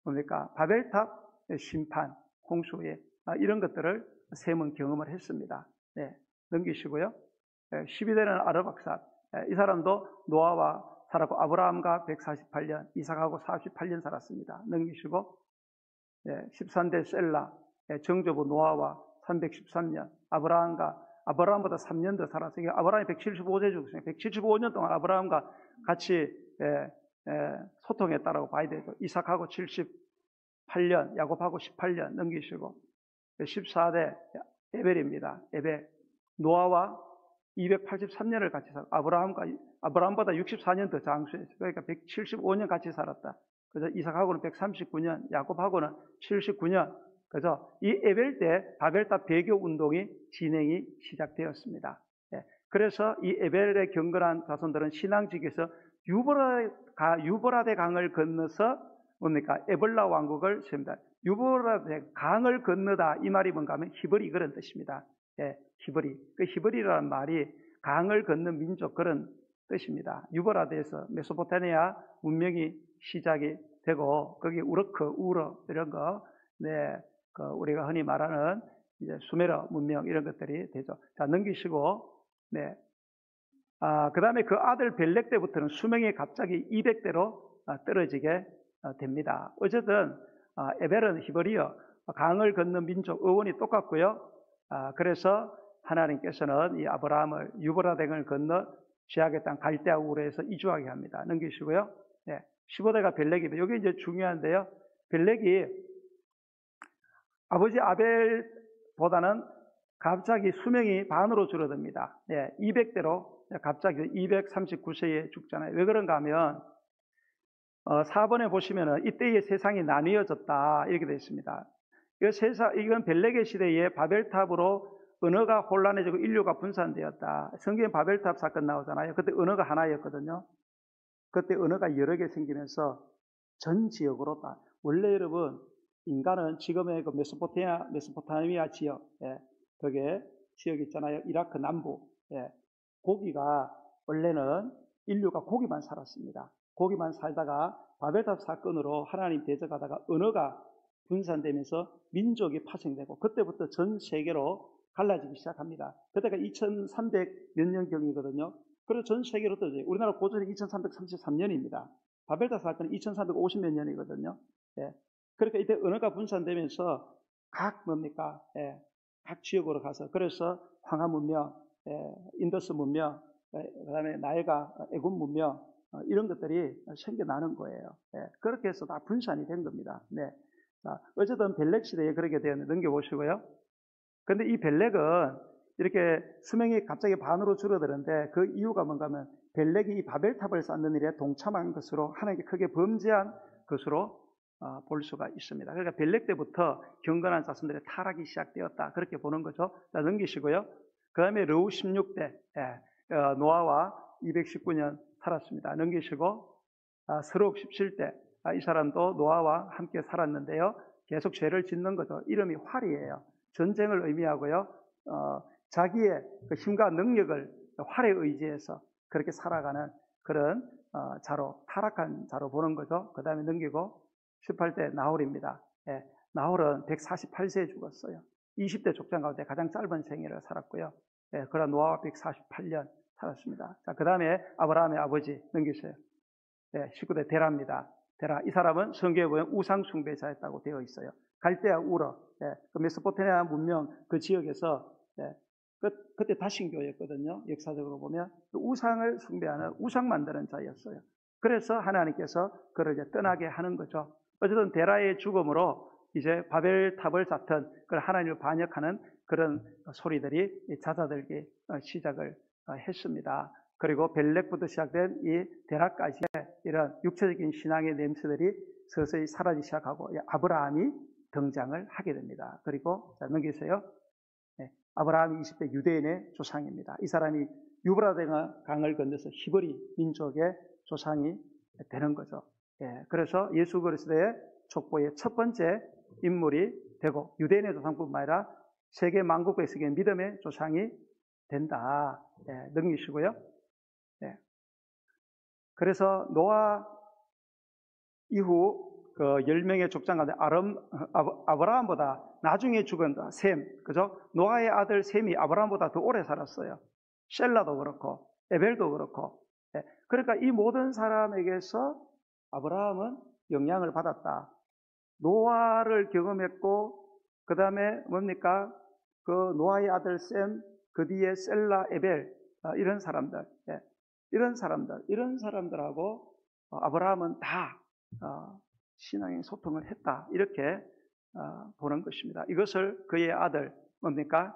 뭡니까? 바벨탑 심판, 홍수에 이런 것들을 셈은 경험을 했습니다. 네. 넘기시고요. 12대는 아르박삿. 이 사람도 노아와 살았고 아브라함과 148년, 이삭하고 48년 살았습니다. 넘기시고 13대 셀라, 정조부 노아와 313년, 아브라함보다 3년 더 살았어요. 아브라함이 175세 죽었어요. 175년 동안 아브라함과 같이 소통했다라고 봐야 되죠. 이삭하고 78년, 야곱하고 18년 넘기시고 14대 에벨입니다. 에벨, 노아와 283년을 같이 살았고 아브라함보다 64년 더 장수했어요. 그러니까 175년 같이 살았다. 그래서 이삭하고는 139년, 야곱하고는 79년. 그래서 이 에벨 때 바벨탑 배교 운동이 진행이 시작되었습니다. 그래서 이 에벨의 경건한 자손들은 신앙직에서 유브라데 강을 건너서 뭡니까? 에볼라 왕국을 세웁니다. 유브라데 강을 건너다 이 말이 뭔가 하면 히브리 그런 뜻입니다. 히브리. 그 히브리라는 말이 강을 건넌 민족 그런 뜻입니다. 유브라데에서 메소포타미아 문명이 시작이 되고 거기 우러 이런 거, 우리가 흔히 말하는 이제 수메르 문명 이런 것들이 되죠. 자, 넘기시고, 그 다음에 그 아들 벨렉 때부터는 수명이 갑자기 200대로 떨어지게 됩니다. 어쨌든 에벨은 히브리어, 강을 건넌 민족 어원이 똑같고요. 그래서 하나님께서는 이 아브라함을 유브라데강을 건너 지하의 땅 갈대아 우르에서 이주하게 합니다. 넘기시고요. 15대가 벨렉입니다. 이게 이제 중요한데요. 벨렉이 아버지 아벨보다는 갑자기 수명이 반으로 줄어듭니다. 200대로 갑자기 239세에 죽잖아요. 왜 그런가 하면 4번에 보시면은 이때의 세상이 나뉘어졌다 이렇게 되어 있습니다. 이건 벨레게 시대에 바벨탑으로 언어가 혼란해지고 인류가 분산되었다. 성경에 바벨탑 사건 나오잖아요. 그때 언어가 하나였거든요. 그때 언어가 여러 개 생기면서 전 지역으로 다. 원래 여러분 인간은 지금의 그 메소포타미아 지역, 거기에 지역 있잖아요. 이라크 남부. 고기가 원래는 인류가 고기만 살았습니다. 고기만 살다가 바벨탑 사건으로 하나님 대적하다가 언어가 분산되면서 민족이 파생되고 그때부터 전 세계로 갈라지기 시작합니다. 그때가 2300 몇 년경이거든요. 그래서 전 세계로 떠져요. 우리나라 고전이 2333년입니다. 바벨탑 사건은 2350 몇 년이거든요. 그러니까 이때 언어가 분산되면서 각 지역으로 가서 그래서 황하 문명, 인더스 문명, 그다음에 나일가 애굽 문명 이런 것들이 생겨나는 거예요. 그렇게 해서 다 분산이 된 겁니다. 자, 어쨌든 벨렉 시대에 그렇게 되었는데 넘겨보시고요. 근데 이 벨렉은 이렇게 수명이 갑자기 반으로 줄어드는데 그 이유가 뭔가 하면 벨렉이 이 바벨탑을 쌓는 일에 동참한 것으로 하나님께 크게 범죄한 것으로 볼 수가 있습니다. 그러니까 벨렉 때부터 경건한 자손들의 타락이 시작되었다. 그렇게 보는 거죠. 자, 넘기시고요. 그 다음에 르우 16대, 노아와 219년 살았습니다. 넘기시고, 스룩 17대, 이 사람도 노아와 함께 살았는데요. 계속 죄를 짓는 거죠. 이름이 활이에요. 전쟁을 의미하고요. 자기의 그 힘과 능력을 활에 의지해서 그렇게 살아가는 그런 자로, 타락한 자로 보는 거죠. 그 다음에 넘기고 18대 나홀입니다. 나홀은 148세에 죽었어요. 20대 족장 가운데 가장 짧은 생애를 살았고요. 그러나 노아가 148년 살았습니다. 자, 그 다음에 아브라함의 아버지 넘기세요. 19대 데라입니다. 데라, 이 사람은 성경에 보면 우상 숭배자였다고 되어 있어요. 갈대아 우러, 그 메소포타미아 문명 그 지역에서 그때 다신교였거든요. 역사적으로 보면 우상을 숭배하는 우상 만드는 자였어요. 그래서 하나님께서 그를 이제 떠나게 하는 거죠. 어쨌든 데라의 죽음으로 이제 바벨탑을 쌓던 그 하나님을 반역하는 그런 소리들이 잦아들기 시작을 했습니다. 그리고 벨렉부터 시작된 이 데라까지의 이런 육체적인 신앙의 냄새들이 서서히 사라지기 시작하고 아브라함이 등장을 하게 됩니다. 그리고 자, 넘기세요. 아브라함이 20대 유대인의 조상입니다. 이 사람이 유브라데 강을 건너서 히브리 민족의 조상이 되는 거죠. 그래서 예수 그리스도의 족보의 첫 번째 인물이 되고 유대인의 조상뿐만 아니라 세계 만국에서의 믿음의 조상이 된다. 넘기시고요. 그래서 노아 이후 그 10명의 족장 가운데 아브라함보다 나중에 죽은 셈, 그죠? 노아의 아들 셈이 아브라함보다 더 오래 살았어요. 셀라도 그렇고, 에벨도 그렇고. 그러니까 이 모든 사람에게서 아브라함은 영향을 받았다. 노아를 경험했고, 그 다음에 뭡니까? 그 노아의 아들 셈, 그 뒤에 셀라, 에벨, 이런 사람들, 이런 사람들하고 아브라함은 다 신앙의 소통을 했다. 이렇게 보는 것입니다. 이것을 그의 아들 뭡니까?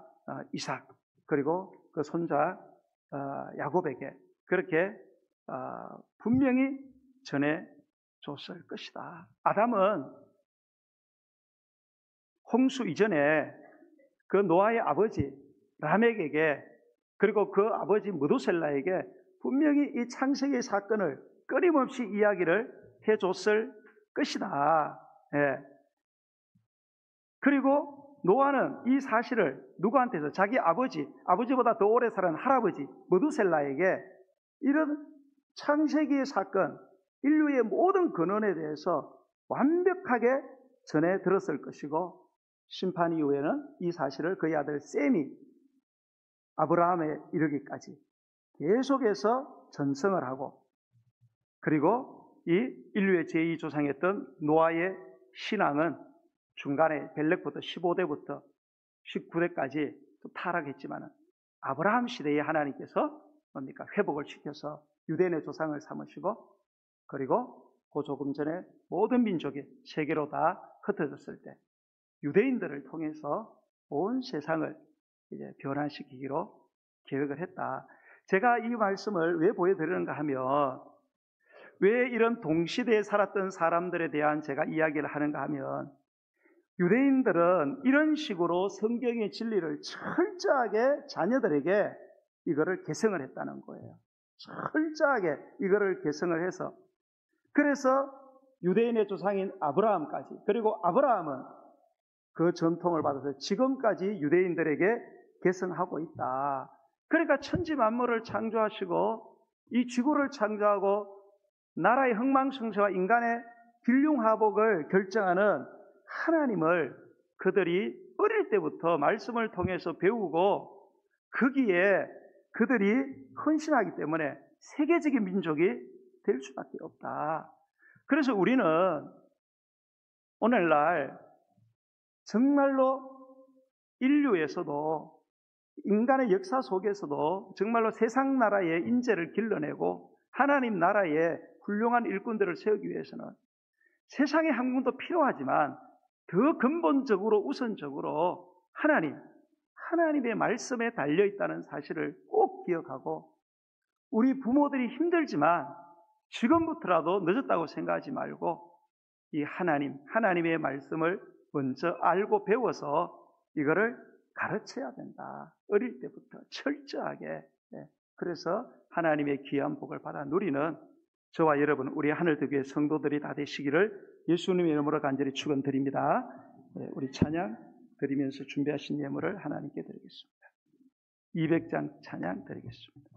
이삭 그리고 그 손자 야곱에게 그렇게 분명히 전해줬을 것이다. 아담은 홍수 이전에 그 노아의 아버지 라멕에게 그리고 그 아버지 무두셀라에게 분명히 이 창세기 사건을 끊임없이 이야기를 해줬을 것이다. 그리고 노아는 이 사실을 누구한테서 자기 아버지보다 더 오래 살은 할아버지 무두셀라에게 이런 창세기의 사건, 인류의 모든 근원에 대해서 완벽하게 전해 들었을 것이고 심판 이후에는 이 사실을 그의 아들 셈이 아브라함에 이르기까지 계속해서 전승을 하고 그리고 이 인류의 제2조상이었던 노아의 신앙은 중간에 벨렉부터 15대부터 19대까지 타락했지만 아브라함 시대에 하나님께서 뭡니까? 회복을 시켜서 유대인의 조상을 삼으시고 그리고 그 조금 전에 모든 민족이 세계로 다 흩어졌을 때 유대인들을 통해서 온 세상을 이제 변화시키기로 계획을 했다. 제가 이 말씀을 왜 보여드리는가 하면, 왜 이런 동시대에 살았던 사람들에 대한 제가 이야기를 하는가 하면, 유대인들은 이런 식으로 성경의 진리를 철저하게 자녀들에게 이거를 계승을 했다는 거예요. 철저하게 이거를 계승을 해서, 그래서 유대인의 조상인 아브라함까지, 그리고 아브라함은 그 전통을 받아서 지금까지 유대인들에게 계승하고 있다. 그러니까 천지 만물을 창조하시고 이 지구를 창조하고 나라의 흥망성쇠와 인간의 길흉하복을 결정하는 하나님을 그들이 어릴 때부터 말씀을 통해서 배우고 거기에 그들이 헌신하기 때문에 세계적인 민족이 될 수밖에 없다. 그래서 우리는 오늘날 정말로 인류에서도, 인간의 역사 속에서도 정말로 세상 나라의 인재를 길러내고 하나님 나라의 훌륭한 일꾼들을 세우기 위해서는 세상의 학문도 필요하지만 더 근본적으로 우선적으로 하나님의 말씀에 달려있다는 사실을 꼭 기억하고, 우리 부모들이 힘들지만 지금부터라도 늦었다고 생각하지 말고 이 하나님의 말씀을 먼저 알고 배워서 이거를 가르쳐야 된다. 어릴 때부터 철저하게. 그래서 하나님의 귀한 복을 받아 누리는 저와 여러분, 우리 하늘교회 성도들이 다 되시기를 예수님의 이름으로 간절히 축원드립니다. 우리 찬양 드리면서 준비하신 예물을 하나님께 드리겠습니다. 200장 찬양 드리겠습니다.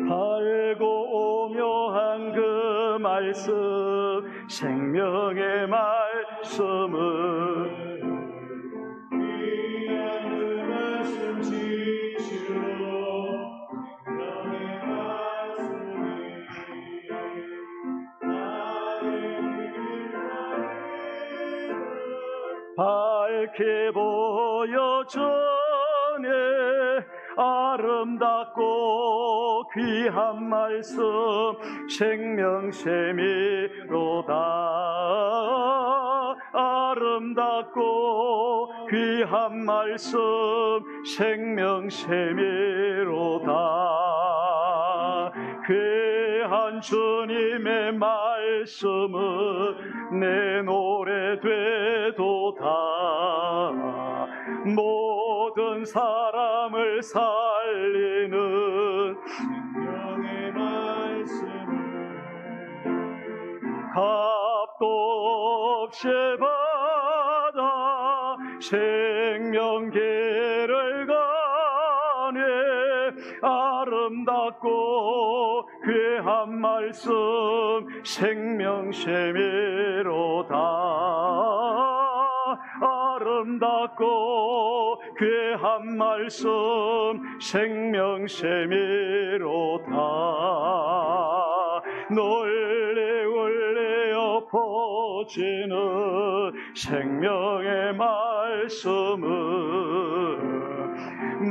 달고 오묘한 그 말씀, 생명의 말씀은 귀한 그 말씀 지시로 생명의 말씀이 나의 길을 밝게 보여주네. 아름답고 귀한 말씀, 생명샘이로다. 아름답고 귀한 말씀, 생명샘이로다. 귀한 주님의 말씀은 내 노래 되도다. 모든 사람을 살리는 생명의 말씀을 값도 없이 받아 생명길을 가네. 아름답고 귀한 말씀, 생명샘이로다. 아름답고 귀한 말씀, 생명샘이로다. 널리 울려 퍼지는 생명의 말씀은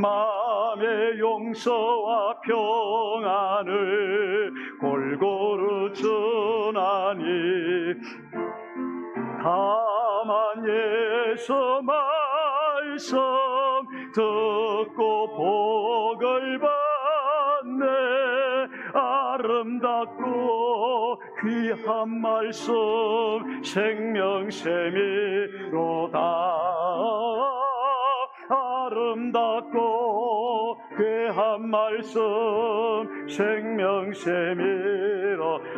마음의 용서와 평안을 골고루 주나니. 다만 예수 말씀 듣고 복을 받네. 아름답고 귀한 말씀, 생명샘이로다. 아름답고 귀한 말씀, 생명샘이로.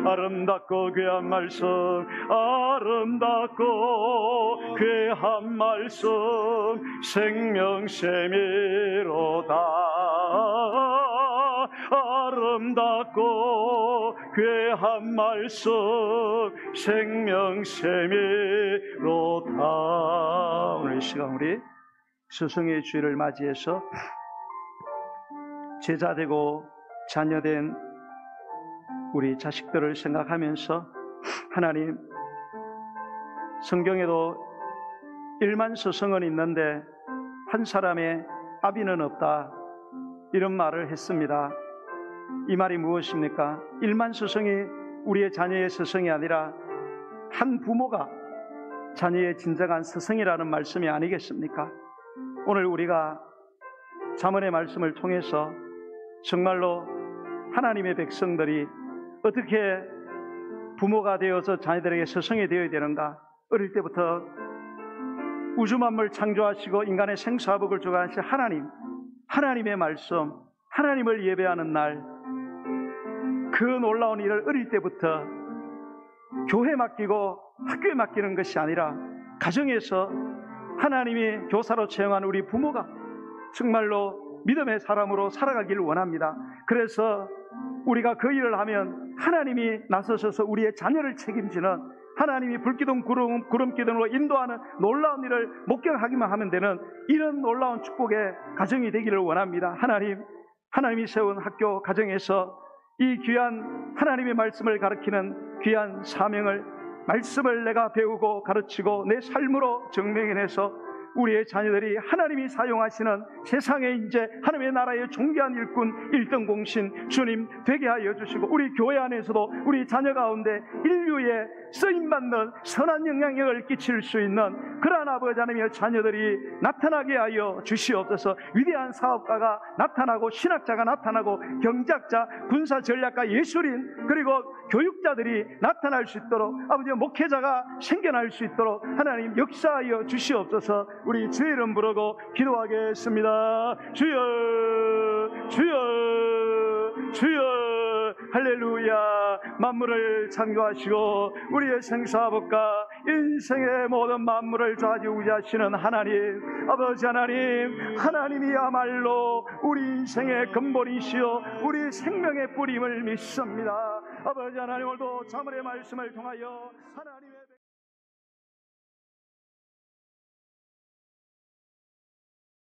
아름답고 귀한 말씀, 아름답고 귀한 말씀, 생명샘이로다. 아름답고 귀한 말씀, 생명샘이로다. 오늘 이 시간 우리 스승의 주일을 맞이해서 제자되고 자녀된 우리 자식들을 생각하면서, 하나님, 성경에도 1만 스승은 있는데 한 사람의 아비는 없다. 이런 말을 했습니다. 이 말이 무엇입니까? 일만 스승이 우리의 자녀의 스승이 아니라 한 부모가 자녀의 진정한 스승이라는 말씀이 아니겠습니까? 오늘 우리가 잠언의 말씀을 통해서 정말로 하나님의 백성들이 어떻게 부모가 되어서 자녀들에게 스승이 되어야 되는가? 어릴 때부터 우주 만물 창조하시고 인간의 생사복을 주관하신 하나님의 말씀, 하나님을 예배하는 날, 그 놀라운 일을 어릴 때부터 교회에 맡기고 학교에 맡기는 것이 아니라 가정에서 하나님이 교사로 채용한 우리 부모가 정말로 믿음의 사람으로 살아가기를 원합니다. 그래서 우리가 그 일을 하면 하나님이 나서셔서 우리의 자녀를 책임지는, 하나님이 불기둥 구름기둥으로 인도하는 놀라운 일을 목격하기만 하면 되는 이런 놀라운 축복의 가정이 되기를 원합니다. 하나님이 세운 학교 가정에서 이 귀한 하나님의 말씀을 가르치는 귀한 사명을, 말씀을 내가 배우고 가르치고 내 삶으로 증명해내서 우리의 자녀들이 하나님이 사용하시는 세상의 인재, 하나님의 나라의 존귀한 일꾼, 1등 공신 주님 되게 하여 주시고, 우리 교회 안에서도 우리 자녀 가운데 인류에 쓰임받는 선한 영향력을 끼칠 수 있는 그러한 아버지 하나님의 자녀들이 나타나게 하여 주시옵소서. 위대한 사업가가 나타나고 신학자가 나타나고 경제학자, 군사 전략가, 예술인, 그리고 교육자들이 나타날 수 있도록, 아버지 목회자가 생겨날 수 있도록 하나님 역사하여 주시옵소서. 우리 주의 이름 부르고 기도하겠습니다. 주여, 주여, 주여. 할렐루야. 만물을 창조하시고 우리의 생사복과 인생의 모든 만물을 좌지우지하시는 하나님, 아버지 하나님, 하나님이야말로 우리 인생의 근본이시요 우리 생명의 뿌림을 믿습니다. 아버지 하나님, 오늘도 잠언의 말씀을 통하여 하나님의